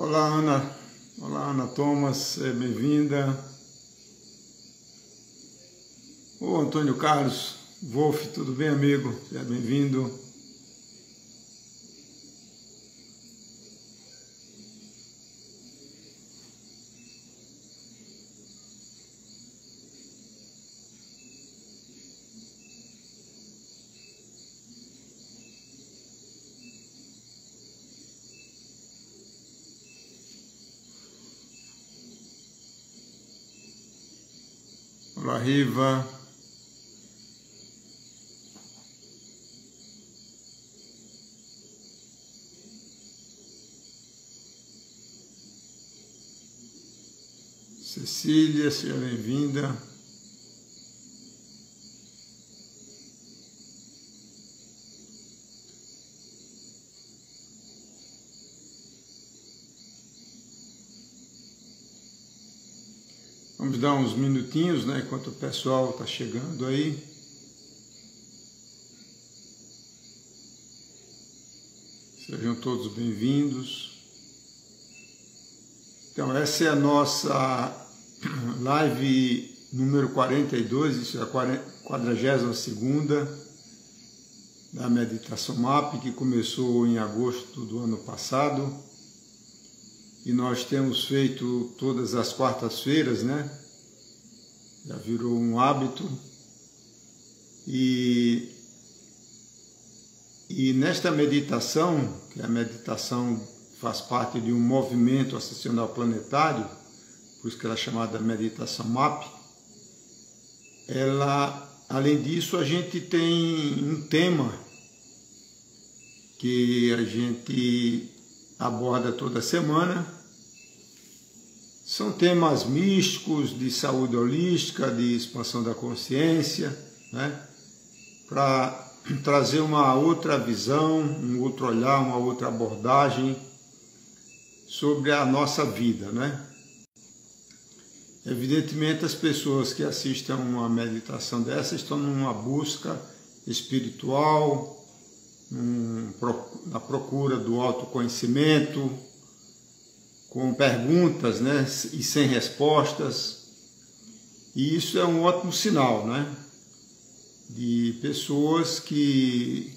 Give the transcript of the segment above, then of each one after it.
Olá, Ana. Olá, Ana Thomas, bem-vinda. Ô, Antônio Carlos, Wolf, tudo bem, amigo? Seja bem-vindo. Olá, Riva. Cecília, seja bem-vinda. Vamos dar uns minutinhos, né, enquanto o pessoal está chegando aí. Sejam todos bem-vindos. Então, essa é a nossa live número 42, isso é a 42ª da Meditação MAP, que começou em agosto do ano passado. E nós temos feito todas as quartas-feiras, né? Já virou um hábito. E nesta meditação, que a meditação faz parte de um movimento ascensional planetário, por isso que ela é chamada Meditação MAP, além disso, a gente tem um tema que a gente aborda toda semana. São temas místicos, de saúde holística, de expansão da consciência, né? Para trazer uma outra visão, um outro olhar, uma outra abordagem sobre a nossa vida, né? Evidentemente, as pessoas que assistem a uma meditação dessa estão numa busca espiritual, na procura do autoconhecimento, com perguntas, né, e sem respostas. E isso é um ótimo sinal, né, de pessoas que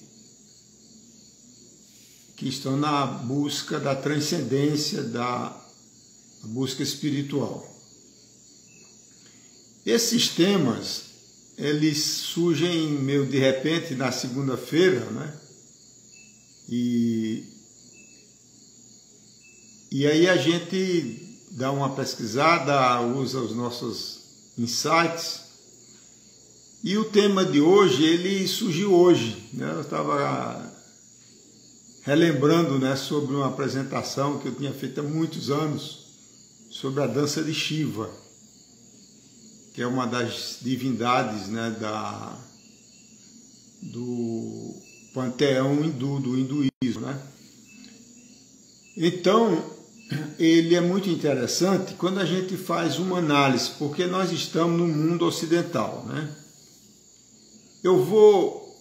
estão na busca da transcendência, da busca espiritual. Esses temas, eles surgem meio de repente na segunda-feira, né? E aí a gente dá uma pesquisada, usa os nossos insights. E o tema de hoje, ele surgiu hoje, né? Eu estava relembrando, né, sobre uma apresentação que eu tinha feito há muitos anos sobre a dança de Shiva, que é uma das divindades, né, do panteão hindu, do hinduísmo, né? Então, ele é muito interessante quando a gente faz uma análise, porque nós estamos no mundo ocidental, né? Eu vou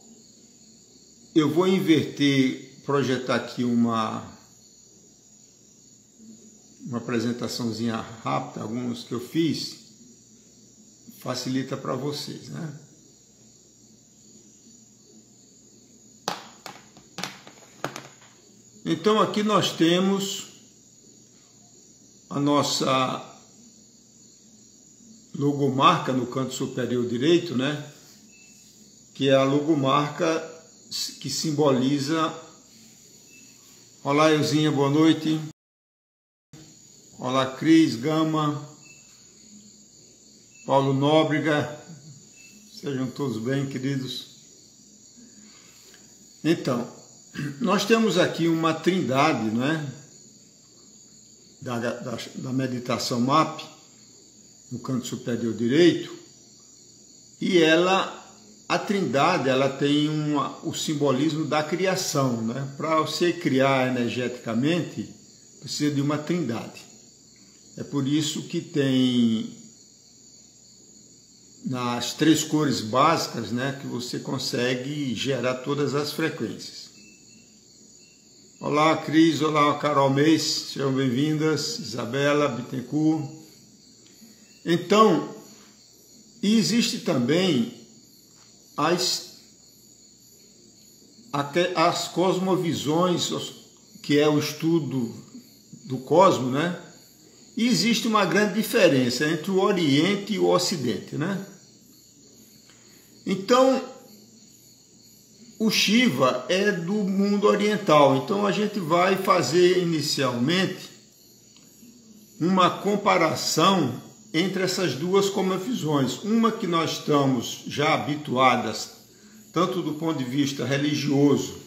inverter, projetar aqui uma apresentaçãozinha rápida, alguns que eu fiz, facilita para vocês, né? Então aqui nós temos a nossa logomarca no canto superior direito, né? Que é a logomarca que simboliza... Olá, Euzinha, boa noite. Olá, Cris, Gama, Paulo Nóbrega, sejam todos bem, queridos. Então, nós temos aqui uma trindade, não é? Da meditação MAP, no canto superior direito, e a trindade, ela tem o simbolismo da criação, né? Para você criar energeticamente, precisa de uma trindade. É por isso que tem nas 3 cores básicas, né, que você consegue gerar todas as frequências. Olá, Cris, olá, Carol Meis, sejam bem-vindas, Isabela Bittencourt. Então, existe também as cosmovisões, que é o estudo do cosmos, né? E existe uma grande diferença entre o Oriente e o Ocidente, né? Então, o Shiva é do mundo oriental, então a gente vai fazer inicialmente uma comparação entre essas duas cosmovisões. Uma que nós estamos já habituadas, tanto do ponto de vista religioso,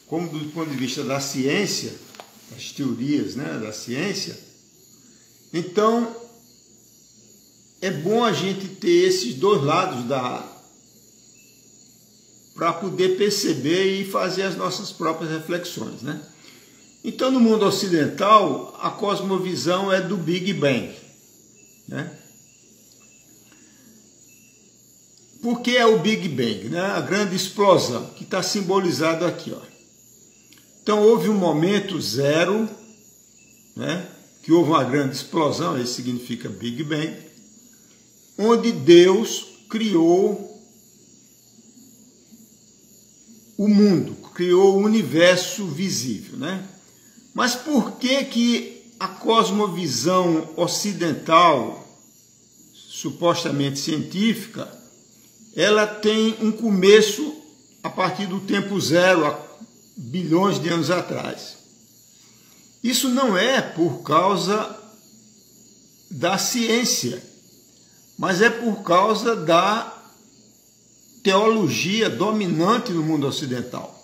como do ponto de vista da ciência, das teorias, né, da ciência. Então, é bom a gente ter esses dois lados para poder perceber e fazer as nossas próprias reflexões, né? Então, no mundo ocidental, a cosmovisão é do Big Bang, né? Por que é o Big Bang, né? A grande explosão, que está simbolizado aqui, ó. Então, houve um momento zero, né? Que houve uma grande explosão, isso significa Big Bang, onde Deus criou o mundo, criou o universo visível, né? Mas por que a cosmovisão ocidental, supostamente científica, ela tem um começo a partir do tempo zero, há bilhões de anos atrás? Isso não é por causa da ciência, mas é por causa da teologia dominante no mundo ocidental.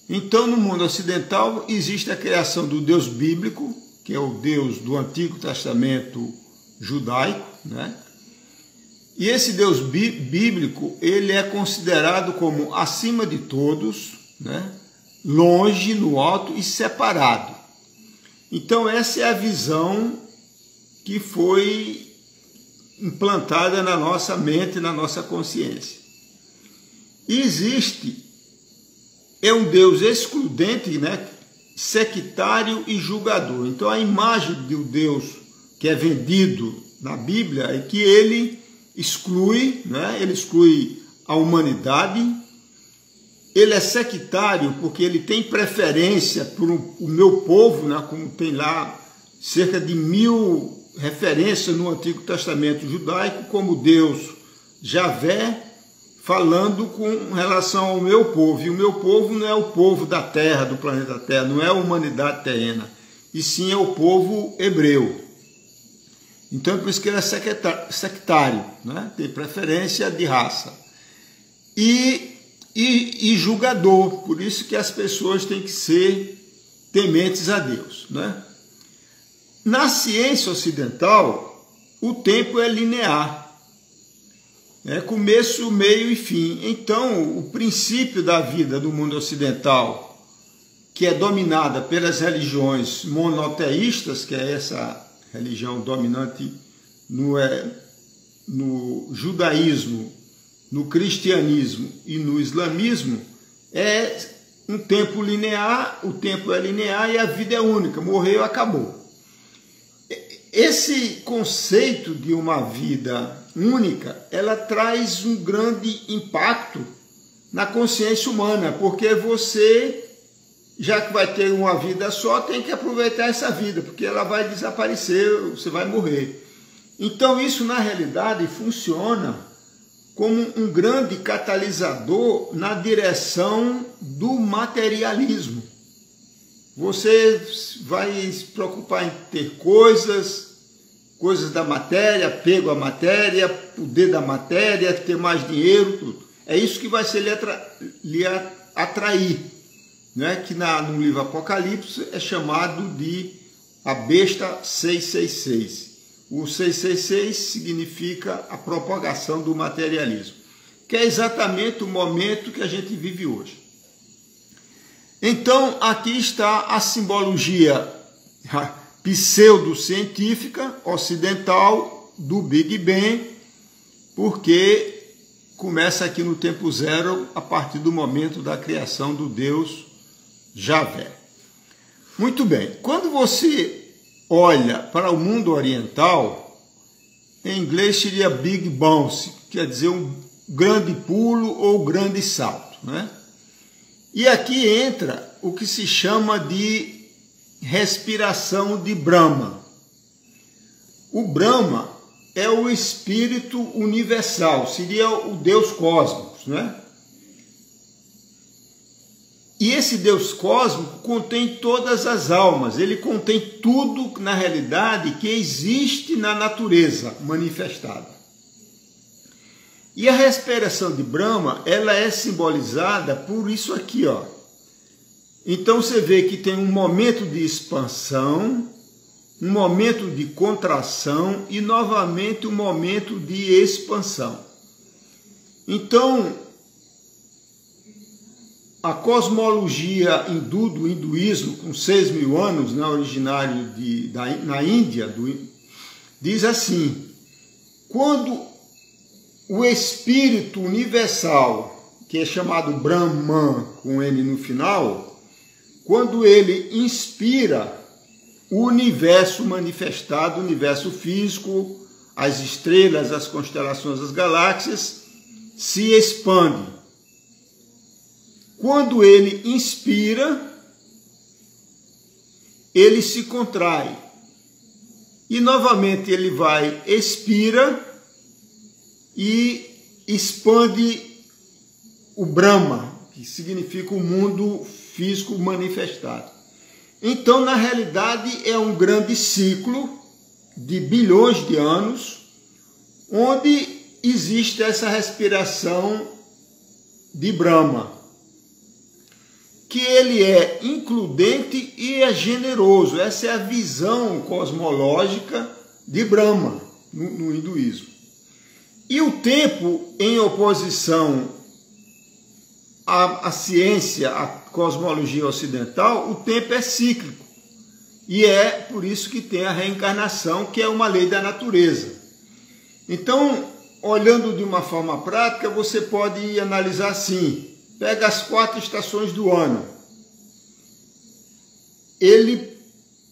Então, no mundo ocidental, existe a criação do Deus bíblico, que é o Deus do Antigo Testamento judaico, né? E esse Deus bíblico, ele é considerado como acima de todos, né? Longe, no alto e separado. Então, essa é a visão que foi implantada na nossa mente, na nossa consciência. E é um Deus excludente, né? Sectário e julgador. Então, a imagem do Deus que é vendido na Bíblia é que ele exclui, né? Ele exclui a humanidade. Ele é sectário porque ele tem preferência por o meu povo, né? Como tem lá cerca de 1000 referências no Antigo Testamento judaico, como Deus Javé, falando com relação ao meu povo. E o meu povo não é o povo da Terra, do planeta Terra, não é a humanidade terrena, e sim é o povo hebreu. Então é por isso que ele é sectário, né? Tem preferência de raça. E julgador, por isso que as pessoas têm que ser tementes a Deus, né? Na ciência ocidental, o tempo é linear. É começo, meio e fim. Então, o princípio da vida do mundo ocidental, que é dominada pelas religiões monoteístas, que é essa religião dominante no judaísmo, no cristianismo e no islamismo, é um tempo linear, o tempo é linear e a vida é única, morreu, acabou. Esse conceito de uma vida única, ela traz um grande impacto na consciência humana, porque você, já que vai ter uma vida só, tem que aproveitar essa vida, porque ela vai desaparecer, você vai morrer. Então isso, na realidade, funciona como um grande catalisador na direção do materialismo. Você vai se preocupar em ter coisas da matéria, apego à matéria, poder da matéria, ter mais dinheiro, tudo. É isso que vai ser lhe atrair, né? Que no livro Apocalipse é chamado de a besta 666. O 666 significa a propagação do materialismo, que é exatamente o momento que a gente vive hoje. Então, aqui está a simbologia pseudocientífica ocidental do Big Bang, porque começa aqui no tempo zero, a partir do momento da criação do Deus Javé. Muito bem. Quando você olha para o mundo oriental, em inglês seria Big Bounce, quer dizer um grande pulo ou grande salto, né? E aqui entra o que se chama de respiração de Brahma. O Brahma é o espírito universal, seria o Deus cósmico, né? E esse Deus cósmico contém todas as almas, ele contém tudo, na realidade, que existe na natureza manifestada. E a respiração de Brahma, ela é simbolizada por isso aqui, ó. Então você vê que tem um momento de expansão, um momento de contração e novamente um momento de expansão. Então, a cosmologia hindu, do hinduísmo, com 6.000 anos, né, originário na Índia, diz assim: quando o espírito universal, que é chamado Brahman, com N no final, quando ele inspira, o universo manifestado, o universo físico, as estrelas, as constelações, as galáxias, se expande. Quando ele inspira, ele se contrai. E novamente ele vai, expira e expande o Brahma, que significa o mundo físico manifestado. Então, na realidade, é um grande ciclo de bilhões de anos, onde existe essa respiração de Brahma, que ele é includente e é generoso. Essa é a visão cosmológica de Brahma no hinduísmo. E o tempo, em oposição à ciência, à cosmologia ocidental, o tempo é cíclico. E é por isso que tem a reencarnação, que é uma lei da natureza. Então, olhando de uma forma prática, você pode analisar assim: pega as 4 estações do ano. Ele,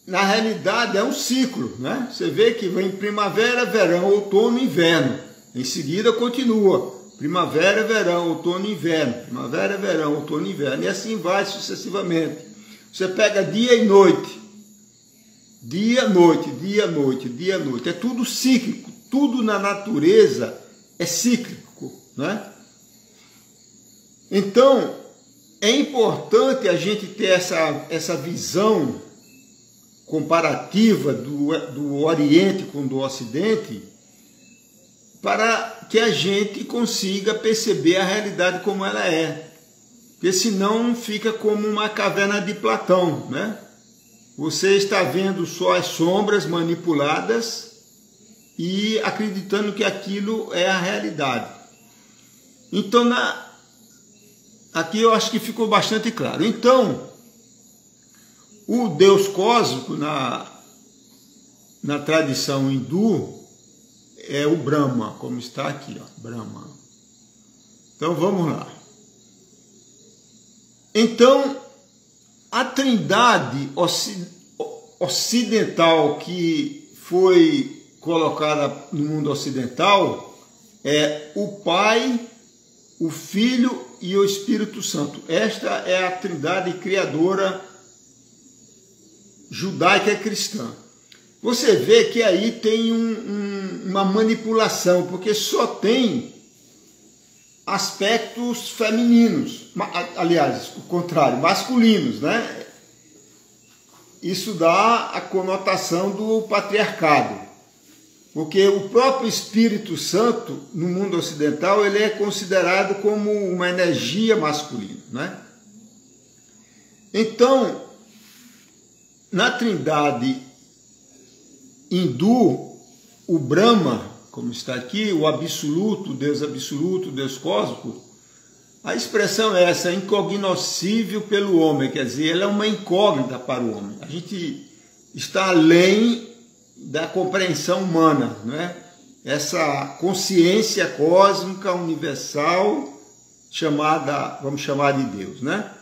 na realidade, é um ciclo, né? Você vê que vem primavera, verão, outono, inverno. Em seguida continua. Primavera, verão, outono, inverno. Primavera, verão, outono, inverno. E assim vai sucessivamente. Você pega dia e noite. Dia, noite, dia, noite, dia, noite. É tudo cíclico. Tudo na natureza é cíclico, né? Então, é importante a gente ter essa visão comparativa do Oriente com do Ocidente, para que a gente consiga perceber a realidade como ela é. Porque senão fica como uma caverna de Platão, né? Você está vendo só as sombras manipuladas e acreditando que aquilo é a realidade. Então, aqui eu acho que ficou bastante claro. Então, o Deus cósmico na tradição hindu é o Brahma, como está aqui, ó, Brahma. Então vamos lá. Então, a trindade ocidental que foi colocada no mundo ocidental é o Pai, o Filho e o Espírito Santo. Esta é a trindade criadora judaica e cristã. Você vê que aí tem uma manipulação, porque só tem aspectos femininos, aliás, o contrário, masculinos, né? Isso dá a conotação do patriarcado, porque o próprio Espírito Santo, no mundo ocidental, ele é considerado como uma energia masculina, né? Então, na trindade hindu, o Brahma, como está aqui, o absoluto, o Deus cósmico, a expressão é essa, incognoscível pelo homem, quer dizer, ela é uma incógnita para o homem. A gente está além da compreensão humana, né? Essa consciência cósmica universal chamada, vamos chamar de Deus, né?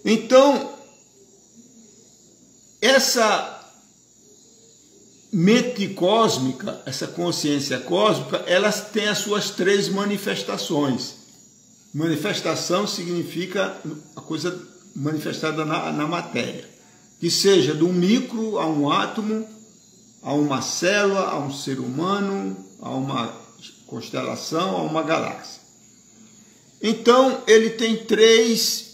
Então, essa mente cósmica, essa consciência cósmica, elas têm as suas 3 manifestações. Manifestação significa a coisa manifestada na matéria, que seja do micro a um átomo, a uma célula, a um ser humano, a uma constelação, a uma galáxia. Então, ele tem 3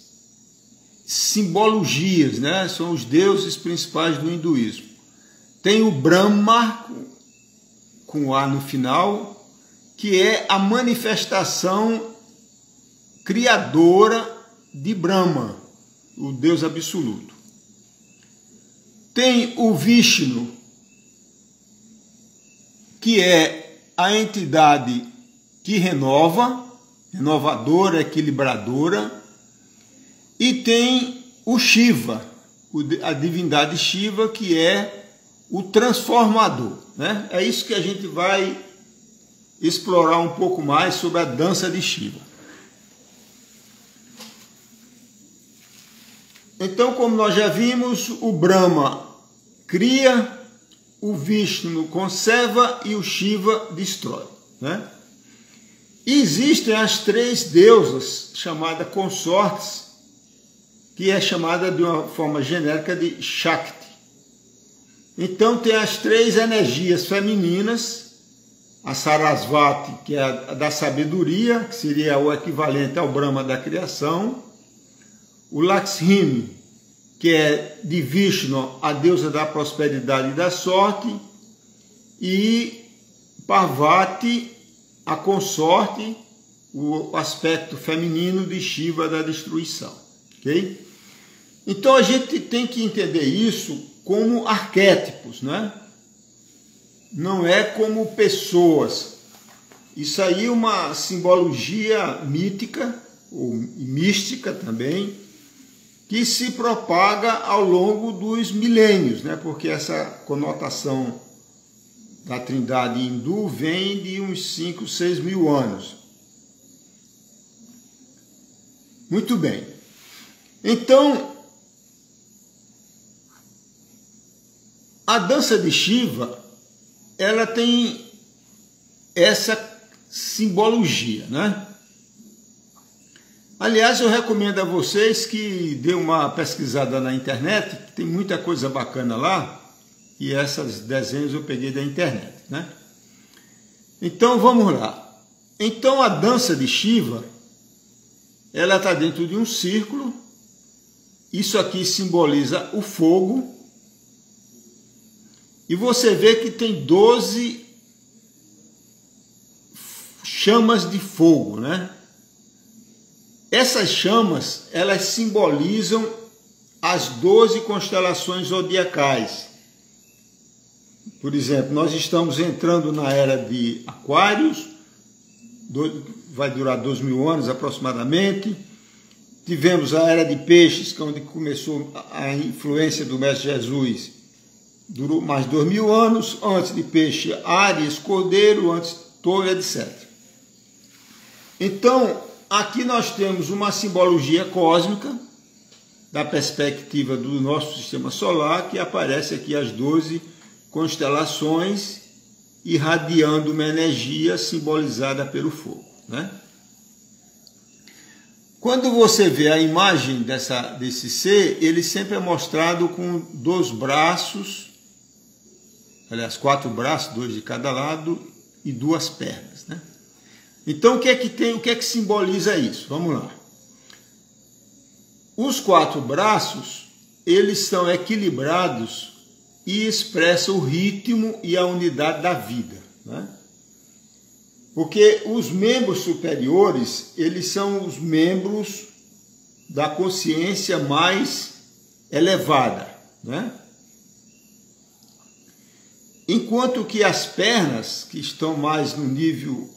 simbologias, né? São os deuses principais do hinduísmo. Tem o Brahma, com A no final, que é a manifestação criadora de Brahma, o Deus absoluto. Tem o Vishnu, que é a entidade que renova, renovadora, equilibradora. E tem o Shiva, a divindade Shiva, que é o transformador, né? É isso que a gente vai explorar um pouco mais sobre a dança de Shiva. Então, como nós já vimos, o Brahma cria, o Vishnu conserva e o Shiva destrói, né? E existem as 3 deusas chamadas consortes, que é chamada de uma forma genérica de Shakti. Então tem as 3 energias femininas, a Sarasvati, que é a da sabedoria, que seria o equivalente ao Brahma da criação, o Lakshmi, que é de Vishnu, a deusa da prosperidade e da sorte, e Parvati, a consorte, o aspecto feminino de Shiva da destruição. Ok? Então a gente tem que entender isso como arquétipos, né? Não é como pessoas. Isso aí é uma simbologia mítica, ou mística também, que se propaga ao longo dos milênios, né? Porque essa conotação da trindade hindu vem de uns 5, 6 mil anos. Muito bem. Então, a dança de Shiva, ela tem essa simbologia, né? Aliás, eu recomendo a vocês que dê uma pesquisada na internet, que tem muita coisa bacana lá, e esses desenhos eu peguei da internet, né? Então, vamos lá. Então, a dança de Shiva, ela está dentro de um círculo. Isso aqui simboliza o fogo. E você vê que tem 12 chamas de fogo, né? Essas chamas, elas simbolizam as 12 constelações zodiacais. Por exemplo, nós estamos entrando na era de Aquários, vai durar 2.000 anos aproximadamente. Tivemos a era de Peixes, que é onde começou a influência do Mestre Jesus, durou mais 2.000 anos. Antes de Peixe, Áries, Cordeiro, antes Touro, etc. Então, aqui nós temos uma simbologia cósmica, da perspectiva do nosso sistema solar, que aparece aqui as 12 constelações, irradiando uma energia simbolizada pelo fogo, né? Quando você vê a imagem desse ser, ele sempre é mostrado com 2 braços, aliás, 4 braços, 2 de cada lado, e 2 pernas, né? Então, o que é que simboliza isso? Vamos lá. Os 4 braços, eles são equilibrados e expressam o ritmo e a unidade da vida, né? Porque os membros superiores, eles são os membros da consciência mais elevada, né? Enquanto que as pernas, que estão mais no nível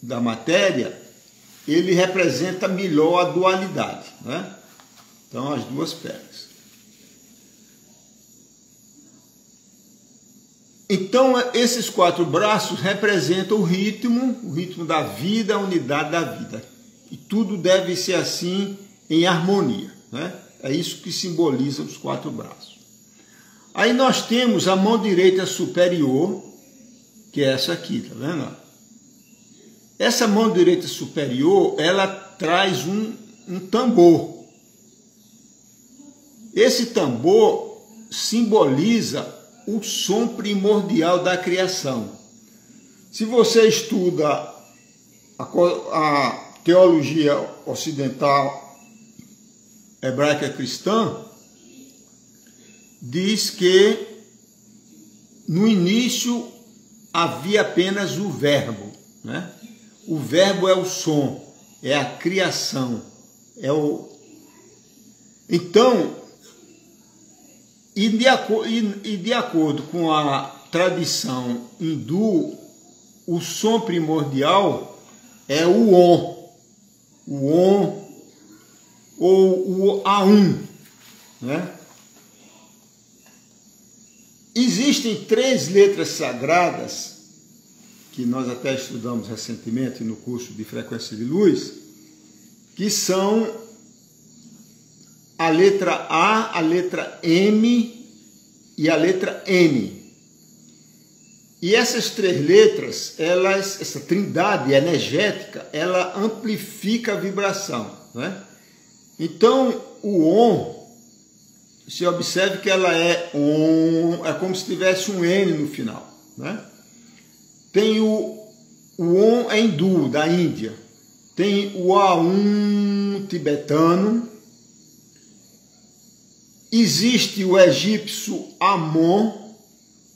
da matéria, ele representa melhor a dualidade, né? Então, as 2 pernas. Então, esses 4 braços representam o ritmo da vida, a unidade da vida. E tudo deve ser assim, em harmonia, né? É isso que simboliza os 4 braços. Aí nós temos a mão direita superior, que é essa aqui, tá vendo? Essa mão direita superior, ela traz um tambor. Esse tambor simboliza o som primordial da criação. Se você estuda a teologia ocidental hebraica cristã, diz que no início havia apenas o verbo, né? O verbo é o som, é a criação, Então, de acordo com a tradição hindu, o som primordial é o Om ou o Aum, né? Existem 3 letras sagradas, que nós até estudamos recentemente no curso de frequência de luz, que são a letra A, a letra M e a letra N. E essas 3 letras, essa trindade energética, ela amplifica a vibração, né? Então, o Om, você observe que ela é como se tivesse um N no final, né? Tem o Om hindu, da Índia. Tem o Aum tibetano. Existe o egípcio Amon,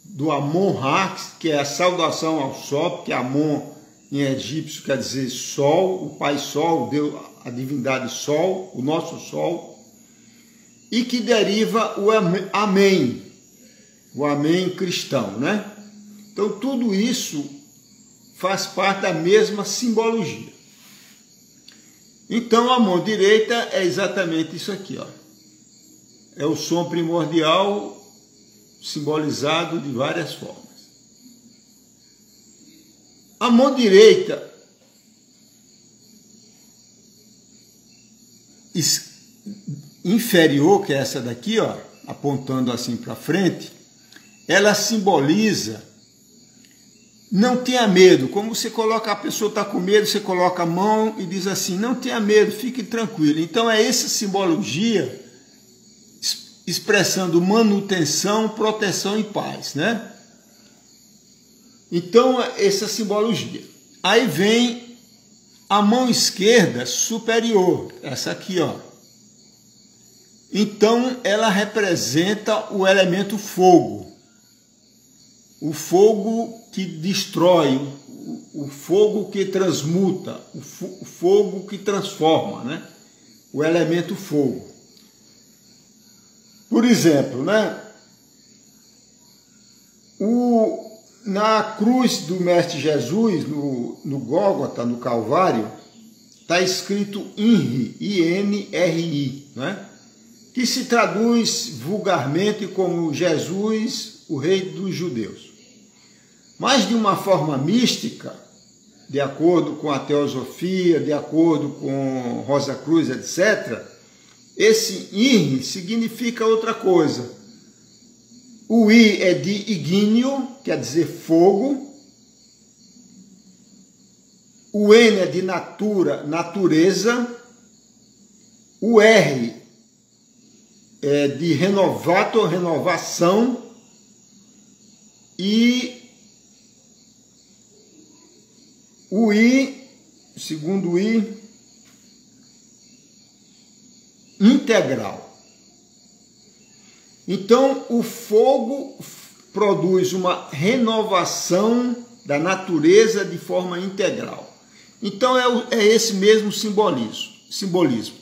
do Amon-Ra, que é a saudação ao sol, porque Amon em egípcio quer dizer sol, o Pai Sol, Deus, a divindade Sol, o nosso Sol, e que deriva o Amém cristão, né? Então tudo isso faz parte da mesma simbologia. Então a mão direita é exatamente isso aqui, ó. É o som primordial simbolizado de várias formas. A mão direita inferior, que é essa daqui, ó, apontando assim para frente, ela simboliza não tenha medo. Como você coloca, a pessoa está com medo, você coloca a mão e diz assim, não tenha medo, fique tranquilo. Então é essa simbologia expressando manutenção, proteção e paz, né? Então, essa simbologia. Aí vem a mão esquerda superior, essa aqui, ó. Então, ela representa o elemento fogo. O fogo que destrói, o fogo que transmuta, o fogo que transforma, né? O elemento fogo. Por exemplo, né? Na cruz do Mestre Jesus, no Gólgota, no Calvário, está escrito INRI, I-N-R-I, né? Que se traduz vulgarmente como Jesus, o Rei dos Judeus. Mas de uma forma mística, de acordo com a teosofia, de acordo com Rosa Cruz, etc., esse INRI significa outra coisa. O I é de ignio, quer dizer fogo. O N é de natureza. O R é de renovato, renovação. E o I, segundo I, integral. Então, o fogo produz uma renovação da natureza de forma integral. Então, é esse mesmo simbolismo.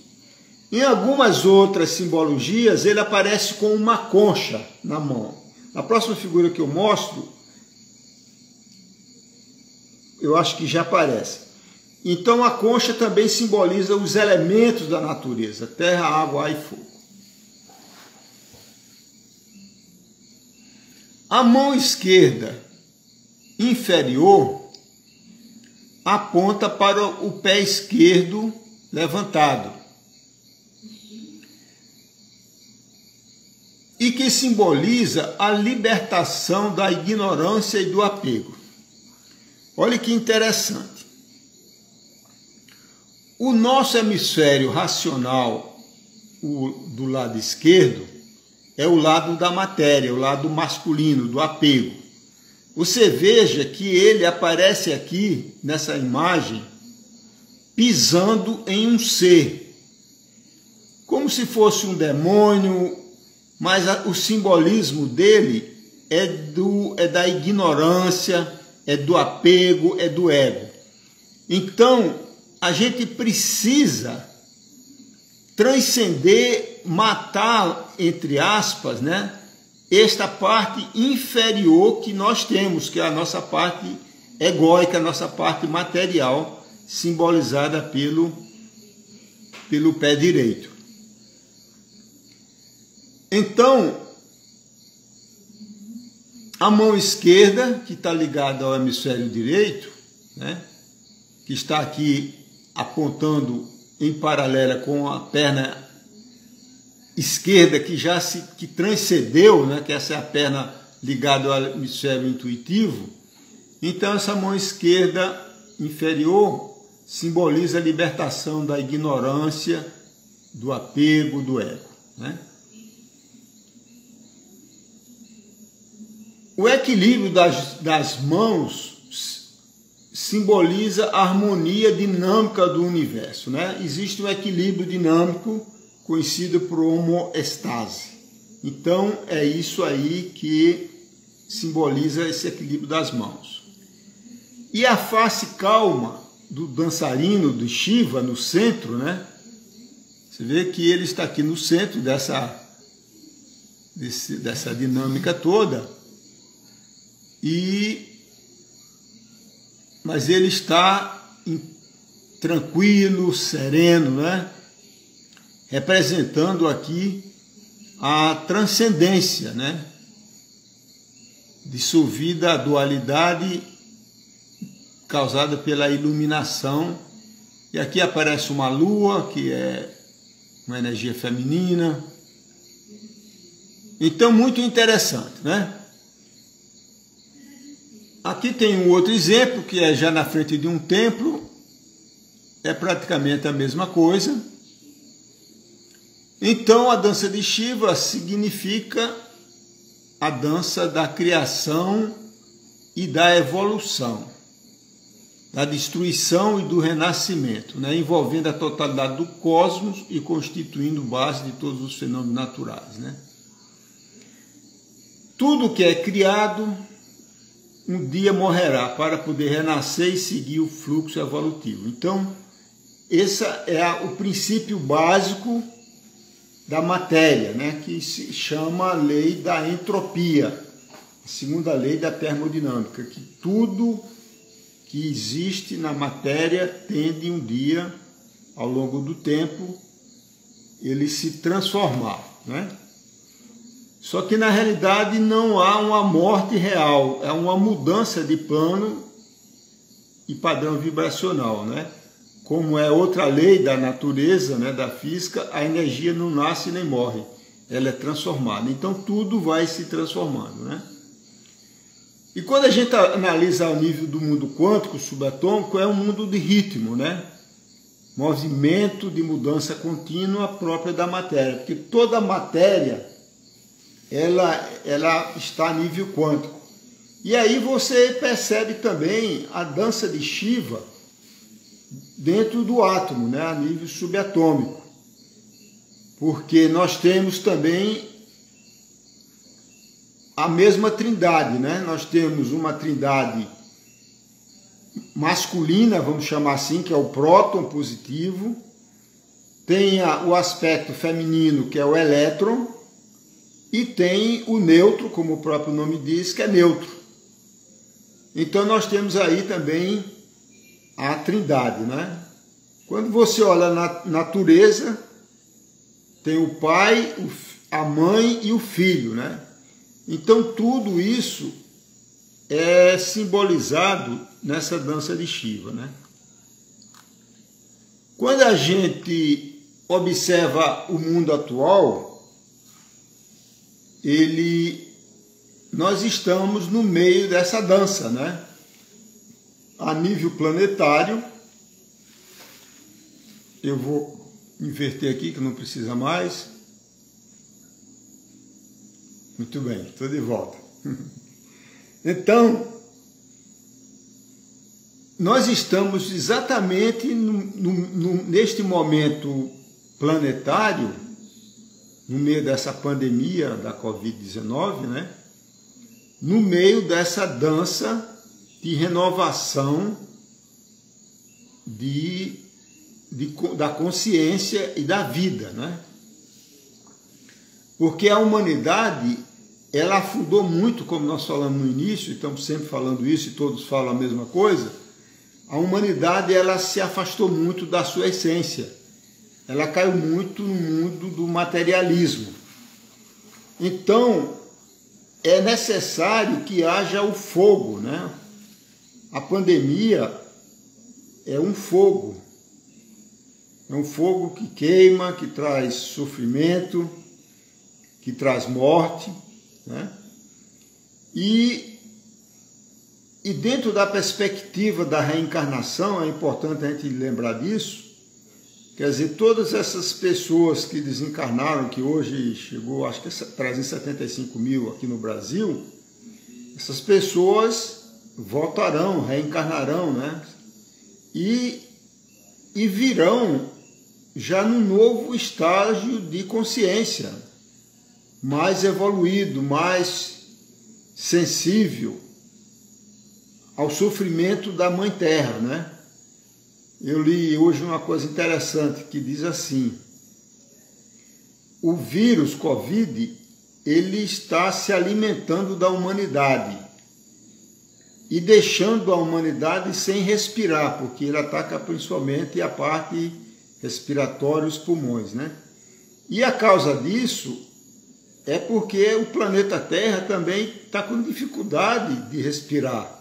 Em algumas outras simbologias, ele aparece com uma concha na mão. Na próxima figura que eu mostro, eu acho que já aparece. Então, a concha também simboliza os elementos da natureza, terra, água, ar e fogo. A mão esquerda inferior aponta para o pé esquerdo levantado. e que simboliza a libertação da ignorância e do apego. Olha que interessante. O nosso hemisfério racional, do lado esquerdo, é o lado da matéria, o lado masculino, do apego. Você veja que ele aparece aqui, nessa imagem, pisando em um ser, como se fosse um demônio, mas o simbolismo dele é da ignorância, é do apego, é do ego. Então, a gente precisa transcender, matar, entre aspas, né, esta parte inferior que nós temos, que é a nossa parte egóica, a nossa parte material, simbolizada pelo pé direito. Então, a mão esquerda, que está ligada ao hemisfério direito, né, que está aqui apontando em paralela com a perna esquerda, que transcendeu, né, que essa é a perna ligada ao hemisfério intuitivo. Então, essa mão esquerda inferior simboliza a libertação da ignorância, do apego, do ego, né? O equilíbrio das mãos simboliza a harmonia dinâmica do universo, né? Existe um equilíbrio dinâmico conhecido por homeostase. Então, é isso aí que simboliza esse equilíbrio das mãos. E a face calma do dançarino, do Shiva, no centro, né? Você vê que ele está aqui no centro dessa dinâmica toda. Mas ele está tranquilo, sereno, né? Representando aqui a transcendência, né? Dissolvida a dualidade causada pela iluminação. E aqui aparece uma lua, que é uma energia feminina. Então, muito interessante, né? Aqui tem um outro exemplo, que é já na frente de um templo. É praticamente a mesma coisa. Então, a dança de Shiva significa a dança da criação e da evolução, da destruição e do renascimento, né? Envolvendo a totalidade do cosmos e constituindo base de todos os fenômenos naturais, né? Tudo que é criado um dia morrerá para poder renascer e seguir o fluxo evolutivo. Então, esse é o princípio básico da matéria, né, que se chama lei da entropia, a segunda lei da termodinâmica, que tudo que existe na matéria tende um dia, ao longo do tempo, ele se transformar, né? Só que na realidade não há uma morte real, é uma mudança de plano e padrão vibracional, né? Como é outra lei da natureza, né, da física, a energia não nasce nem morre, ela é transformada. Então tudo vai se transformando, né? E quando a gente analisa ao nível do mundo quântico, subatômico, é um mundo de ritmo, né? Movimento de mudança contínua própria da matéria, porque toda a matéria ela está a nível quântico. E aí você percebe também a dança de Shiva dentro do átomo, né, a nível subatômico. Porque nós temos também a mesma trindade, né? Nós temos uma trindade masculina, vamos chamar assim, que é o próton positivo. Tem o aspecto feminino, que é o elétron. E tem o neutro, como o próprio nome diz, que é neutro. Então nós temos aí também a trindade, né? Quando você olha na natureza, tem o pai, a mãe e o filho, né? Então tudo isso é simbolizado nessa dança de Shiva, né? Quando a gente observa o mundo atual, nós estamos no meio dessa dança, né? A nível planetário, eu vou inverter aqui que não precisa mais. Muito bem, estou de volta. Então, nós estamos exatamente neste momento planetário, no meio dessa pandemia da Covid-19, né? No meio dessa dança de renovação da consciência e da vida, né? Porque a humanidade, ela afundou muito, como nós falamos no início, e estamos sempre falando isso e todos falam a mesma coisa. A humanidade, ela se afastou muito da sua essência. Ela caiu muito no mundo do materialismo. Então, é necessário que haja o fogo, né? A pandemia é um fogo. É um fogo que queima, que traz sofrimento, que traz morte, né? E dentro da perspectiva da reencarnação, é importante a gente lembrar disso. Quer dizer, todas essas pessoas que desencarnaram, que hoje chegou, acho que é 375 mil aqui no Brasil, essas pessoas voltarão, reencarnarão, né? E virão já num novo estágio de consciência, mais evoluído, mais sensível ao sofrimento da Mãe Terra, né? Eu li hoje uma coisa interessante que diz assim: o vírus Covid, ele está se alimentando da humanidade e deixando a humanidade sem respirar, porque ele ataca principalmente a parte respiratória, os pulmões, né? E a causa disso é porque o planeta Terra também está com dificuldade de respirar,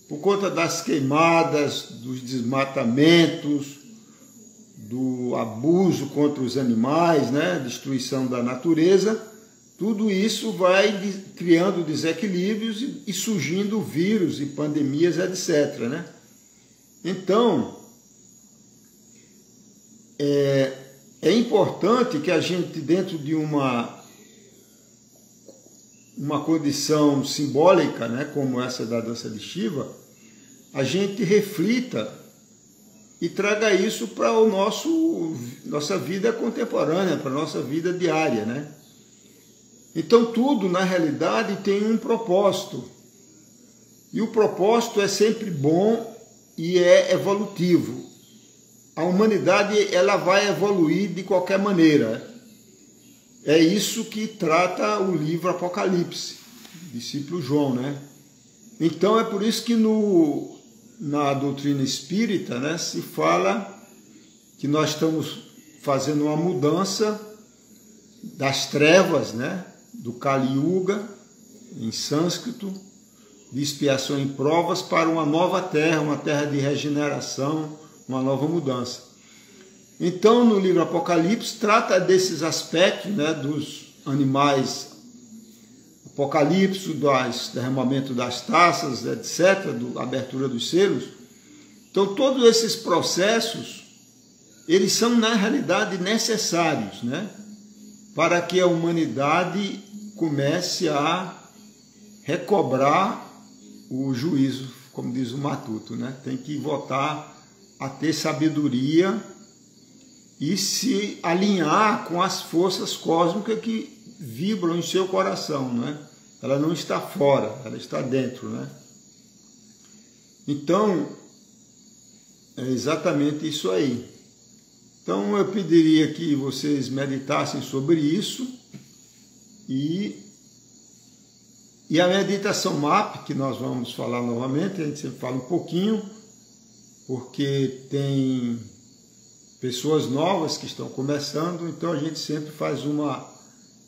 por conta das queimadas, dos desmatamentos, do abuso contra os animais, né? Destruição da natureza. Tudo isso vai criando desequilíbrios e surgindo vírus e pandemias, etc., né? Então, é importante que a gente, dentro de uma condição simbólica, né, como essa da dança de Shiva, a gente reflita e traga isso para nossa vida contemporânea, para a nossa vida diária, né? Então tudo, na realidade, tem um propósito. E o propósito é sempre bom e é evolutivo. A humanidade, ela vai evoluir de qualquer maneira. É isso que trata o livro Apocalipse, discípulo João, né? Então é por isso que na doutrina espírita, né, se fala que nós estamos fazendo uma mudança das trevas, né, do Kali Yuga, em sânscrito, de expiação em provas, para uma nova terra, uma terra de regeneração, uma nova mudança. Então, no livro Apocalipse, trata desses aspectos, né, dos animais, Apocalipse, do derramamento das taças, etc., da abertura dos selos. Então, todos esses processos, eles são, na realidade, necessários, né, para que a humanidade comece a recobrar o juízo, como diz o Matuto, né? Tem que voltar a ter sabedoria e se alinhar com as forças cósmicas que vibram em seu coração, né? Ela não está fora, ela está dentro, né? Então, é exatamente isso aí. Então, eu pediria que vocês meditassem sobre isso e a meditação MAP, que nós vamos falar novamente, a gente sempre fala um pouquinho, porque tem pessoas novas que estão começando, então a gente sempre faz uma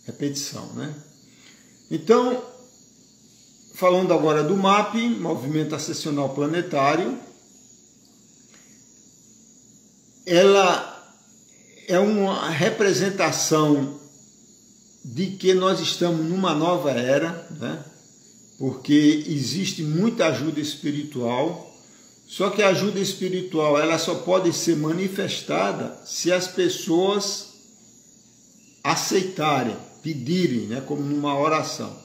repetição, né? Então, falando agora do MAP, Movimento Ascensional Planetário, ela é uma representação de que nós estamos numa nova era, né? Porque existe muita ajuda espiritual, só que a ajuda espiritual ela só pode ser manifestada se as pessoas aceitarem, pedirem, né? Como numa oração.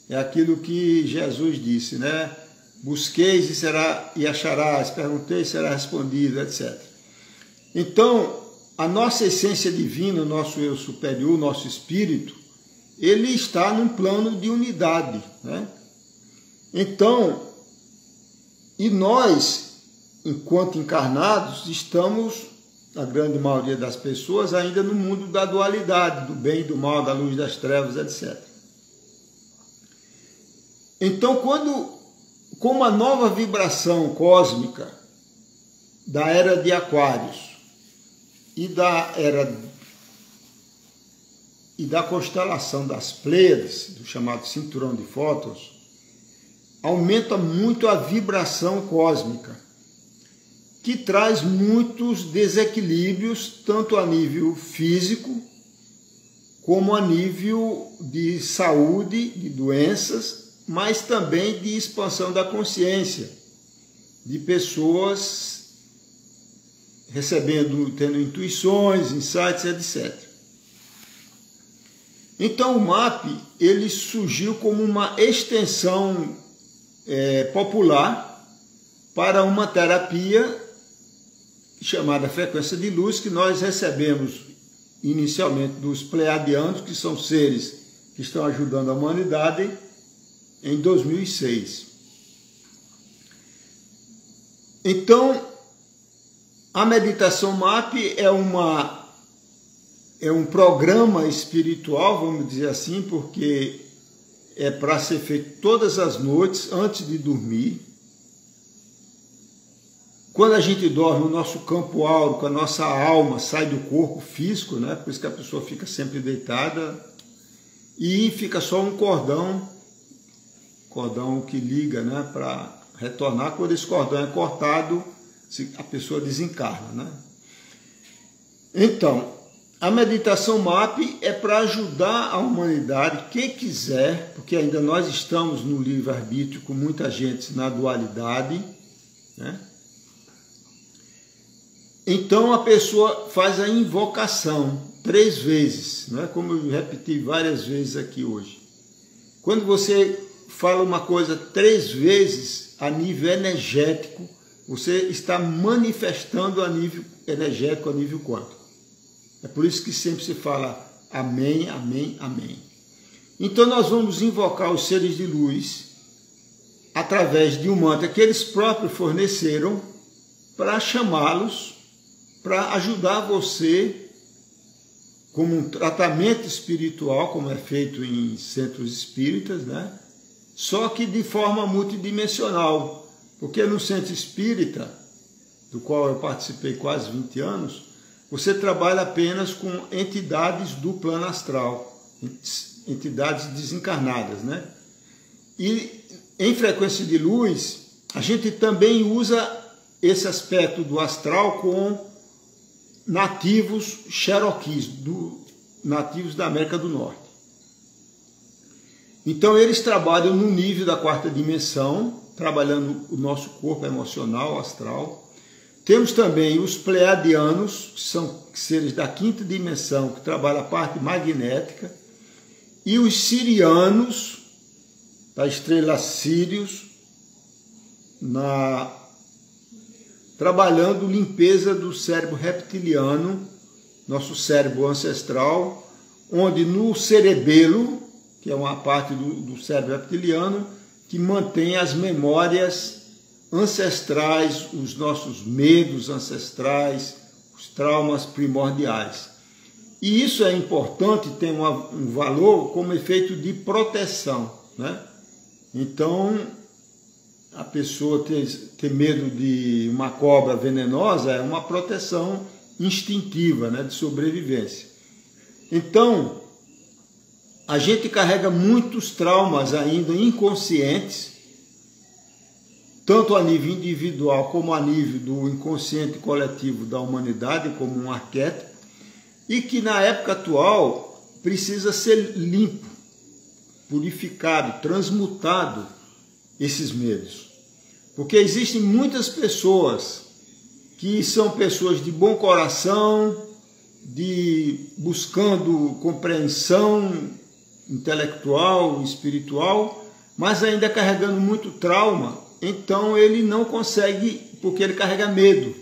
É aquilo que Jesus disse, né? Busqueis e acharás, pergunteis e será respondido, etc. Então, a nossa essência divina, o nosso eu superior, o nosso espírito, ele está num plano de unidade, né? Então, e nós, enquanto encarnados, estamos, a grande maioria das pessoas, ainda no mundo da dualidade, do bem e do mal, da luz e das trevas, etc. Então, com uma nova vibração cósmica da era de Aquários e da constelação das Pleiades, do chamado cinturão de Fótons, aumenta muito a vibração cósmica, que traz muitos desequilíbrios, tanto a nível físico, como a nível de saúde, de doenças, mas também de expansão da consciência, de pessoas tendo intuições, insights, etc. Então o MAP, ele surgiu como uma extensão popular para uma terapia chamada frequência de luz, que nós recebemos inicialmente dos pleiadianos, que são seres que estão ajudando a humanidade, em 2006. Então, a meditação MAP é um programa espiritual, vamos dizer assim, porque é para ser feito todas as noites antes de dormir. Quando a gente dorme, o nosso campo áurico, a nossa alma sai do corpo físico, né? Por isso que a pessoa fica sempre deitada e fica só um cordão que liga, né, para retornar. Quando esse cordão é cortado, a pessoa desencarna, né? Então, a meditação MAP é para ajudar a humanidade, quem quiser, porque ainda nós estamos no livre-arbítrio com muita gente na dualidade, né? Então a pessoa faz a invocação 3 vezes, né? Como eu repeti várias vezes aqui hoje. Quando você fala uma coisa 3 vezes a nível energético, você está manifestando a nível energético, a nível quântico. É por isso que sempre se fala amém, amém, amém. Então nós vamos invocar os seres de luz através de um mantra que eles próprios forneceram para chamá-los, para ajudar você como um tratamento espiritual, como é feito em centros espíritas, né? Só que de forma multidimensional, porque no centro espírita, do qual eu participei quase 20 anos, você trabalha apenas com entidades do plano astral, entidades desencarnadas, né? E em frequência de luz, a gente também usa esse aspecto do astral com nativos cherokees, nativos da América do Norte. Então eles trabalham no nível da 4ª dimensão, trabalhando o nosso corpo emocional, astral. Temos também os pleiadianos, que são seres da 5ª dimensão, que trabalham a parte magnética, e os sirianos, da estrela Sírius, trabalhando limpeza do cérebro reptiliano, nosso cérebro ancestral, onde no cerebelo, que é uma parte do cérebro reptiliano, que mantém as memórias ancestrais, os nossos medos ancestrais, os traumas primordiais. E isso é importante, tem um valor como efeito de proteção, né? Então, a pessoa ter medo de uma cobra venenosa é uma proteção instintiva, né, de sobrevivência. Então, a gente carrega muitos traumas ainda inconscientes, tanto a nível individual como a nível do inconsciente coletivo da humanidade, como um arquétipo, e que na época atual precisa ser limpo, purificado, transmutado esses medos. Porque existem muitas pessoas que são pessoas de bom coração, buscando compreensão intelectual, espiritual, mas ainda carregando muito trauma, então ele não consegue, porque ele carrega medo.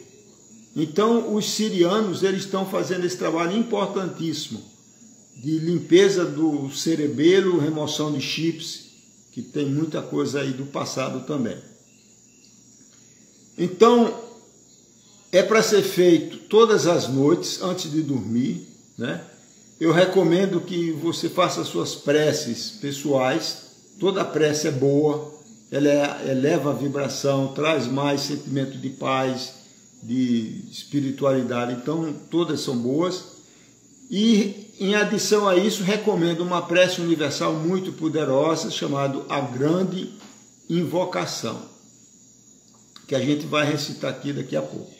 Então os sirianos, eles estão fazendo esse trabalho importantíssimo de limpeza do cerebelo, remoção de chips, que tem muita coisa aí do passado também. Então, é para ser feito todas as noites, antes de dormir, né? Eu recomendo que você faça suas preces pessoais. Toda prece é boa, ela eleva a vibração, traz mais sentimento de paz, de espiritualidade. Então, todas são boas. E, em adição a isso, recomendo uma prece universal muito poderosa, chamada A Grande Invocação, que a gente vai recitar aqui daqui a pouco.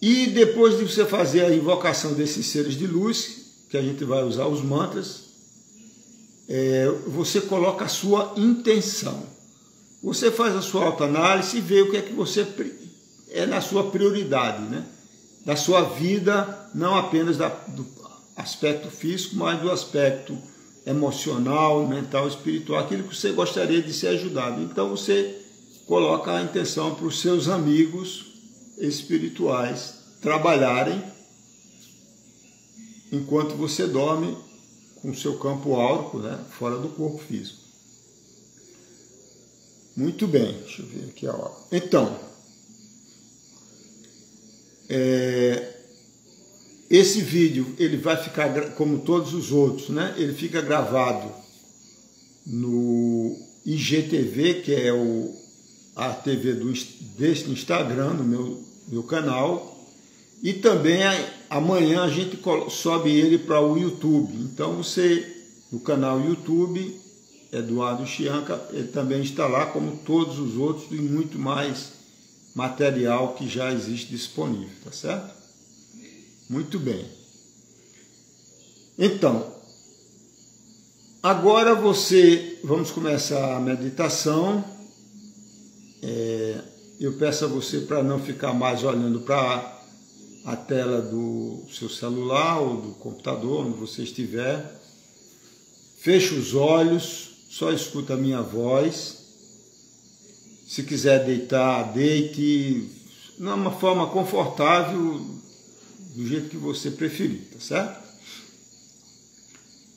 E depois de você fazer a invocação desses seres de luz, que a gente vai usar os mantras, você coloca a sua intenção. Você faz a sua autoanálise e vê o que é que você é na sua prioridade, né? Da sua vida, não apenas do aspecto físico, mas do aspecto emocional, mental, espiritual, aquilo que você gostaria de ser ajudado. Então você coloca a intenção para os seus amigos espirituais trabalharem enquanto você dorme com o seu campo áurico, né, fora do corpo físico. Muito bem, deixa eu ver aqui a hora. Então, esse vídeo ele vai ficar, como todos os outros, né, ele fica gravado no IGTV, que é a TV deste Instagram, no meu canal, e também amanhã a gente sobe ele para o YouTube. Então você, no canal YouTube, Eduardo Chianca, ele também está lá, como todos os outros, e muito mais material que já existe disponível, tá certo? Muito bem. Então, agora vamos começar a meditação. Eu peço a você para não ficar mais olhando para a tela do seu celular ou do computador, onde você estiver. Feche os olhos, só escuta a minha voz. Se quiser deitar, deite, de uma forma confortável, do jeito que você preferir, tá certo?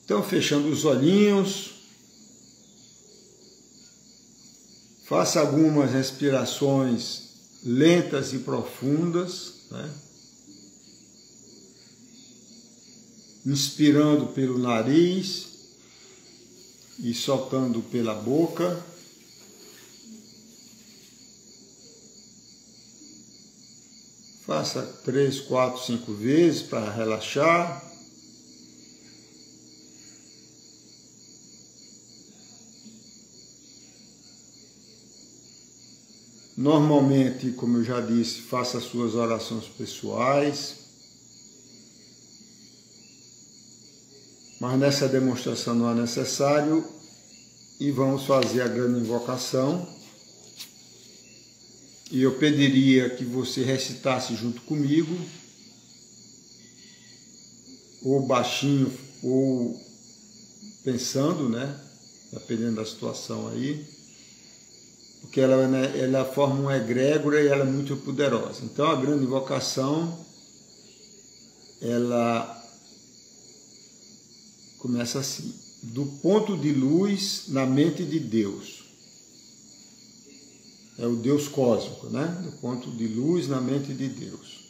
Então, fechando os olhinhos, faça algumas respirações lentas e profundas, né? Inspirando pelo nariz e soltando pela boca. Faça 3, 4, 5 vezes para relaxar. Normalmente, como eu já disse, faça as suas orações pessoais. Mas nessa demonstração não é necessário. E vamos fazer a grande invocação. E eu pediria que você recitasse junto comigo, ou baixinho, ou pensando, né? Dependendo da situação aí. Porque ela forma uma egrégora e ela é muito poderosa. Então a grande invocação, ela começa assim: do ponto de luz na mente de Deus. É o Deus cósmico, né? Do ponto de luz na mente de Deus.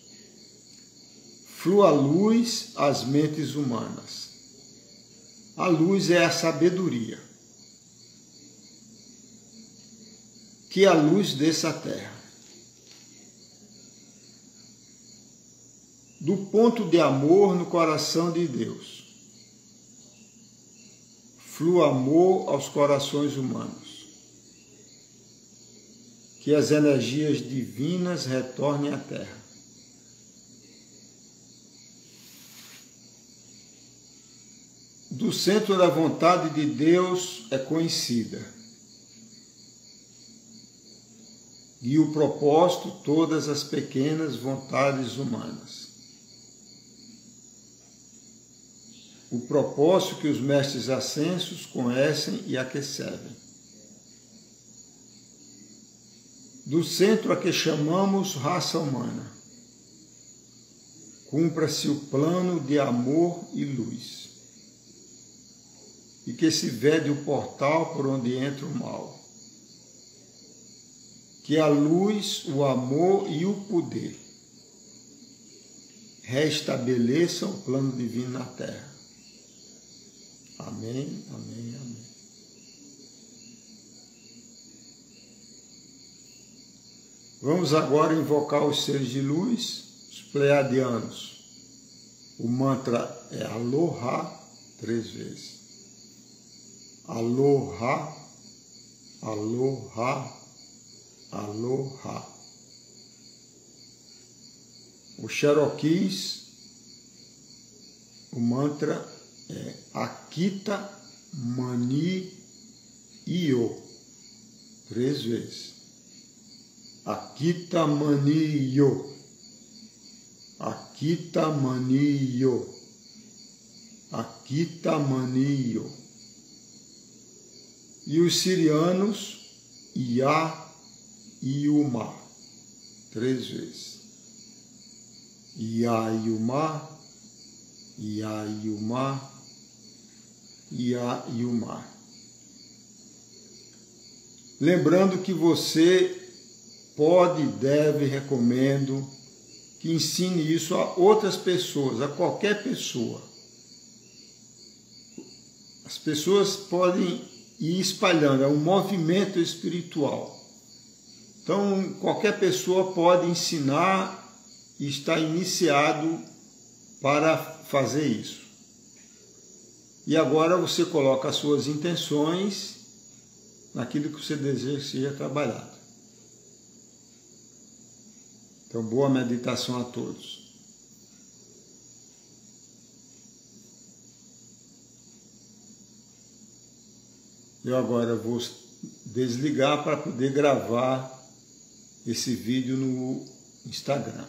Flua a luz às mentes humanas. A luz é a sabedoria. Que a luz desça à terra. Do ponto de amor no coração de Deus. Flua amor aos corações humanos. Que as energias divinas retornem à terra. do centro da vontade de Deus é conhecida, e o propósito todas as pequenas vontades humanas. O propósito que os mestres ascensos conhecem e a que servem. Do centro a que chamamos raça humana, cumpra-se o plano de amor e luz, e que se vede o portal por onde entra o mal. Que a luz, o amor e o poder restabeleçam o plano divino na Terra. Amém, amém, amém. Vamos agora invocar os seres de luz, os pleiadianos. O mantra é Aloha 3 vezes. Aloha, Aloha, Aloha. O Cherokees, o mantra é Akita Mani Io, 3 vezes. Akita Mani Io, Akita Mani Io, Akita Mani Io. E os sirianos, Ia Iuma, 3 vezes. Ia Iuma, Ia Iuma, Ia Iuma. Lembrando que você pode, deve, recomendo que ensine isso a outras pessoas, a qualquer pessoa. As pessoas podem ir espalhando, é um movimento espiritual. Então, qualquer pessoa pode ensinar e está iniciado para fazer isso. E agora você coloca as suas intenções naquilo que você deseja que seja trabalhado. Então, boa meditação a todos. Eu agora vou desligar para poder gravar esse vídeo no Instagram.